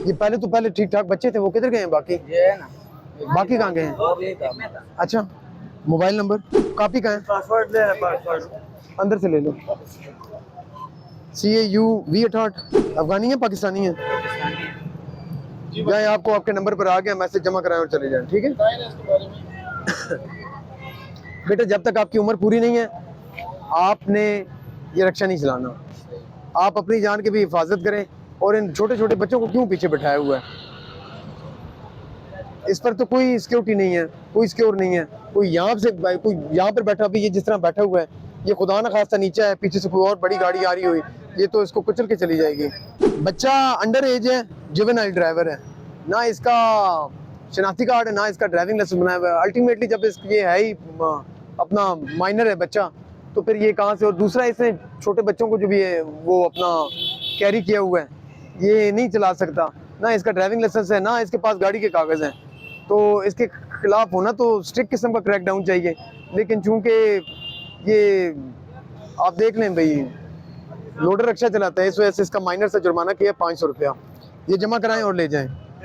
ये पहले ठीक ठाक बच्चे थे, वो किधर गए हैं बाकी? ये है ना, बाकी कहाँ गए हैं? वो भी काम है। अच्छा, मोबाइल नंबर कॉपी कहाँ है? पासवर्ड ले, पासवर्ड अंदर से ले लो। CAUV88 अफगानी है पाकिस्तानी है? जाए, आपको आपके नंबर पर आ गया, मैसेज जमा कराएं और चले जाएं, ठीक है? बेटा जब तक आपकी उम्र पूरी नहीं है आपने ये रक्षा नहीं चलाना। आप अपनी जान की भी हिफाजत करें, और इन छोटे छोटे बच्चों को क्यों पीछे बैठाया हुआ है? इस पर तो कोई सिक्योरिटी नहीं है, कोई सिक्योर नहीं है। कोई यहाँ पर बैठा भी, ये जिस तरह बैठा हुआ है, ये खुदा ना खास्ता नीचे है, पीछे से कोई और बड़ी गाड़ी आ रही हुई, ये तो इसको कुचल के चली जाएगी। बच्चा अंडर एज है, जुवेनाइल ड्राइवर है, ना इसका शनाख्ती कार्ड है, ना इसका ड्राइविंग लाइसेंस बनाया हुआ है। अल्टीमेटली जब ये है ही अपना माइनर है बच्चा, तो फिर ये कहाँ से? और दूसरा, इसने छोटे बच्चों को जो भी है वो अपना कैरी किया हुआ है, ये नहीं चला सकता, ना इसका ड्राइविंग लाइसेंस है, ना इसके पास गाड़ी के कागज़ हैं। तो इसके खिलाफ होना तो स्ट्रिक्ट किस्म का क्रैक डाउन चाहिए। लेकिन चूंकि ये आप देख लें भाई, लोडर रक्षा चलाता है, इस वजह से इसका माइनर से जुर्माना किया 500 रुपया। ये जमा कराएं और ले जाएं।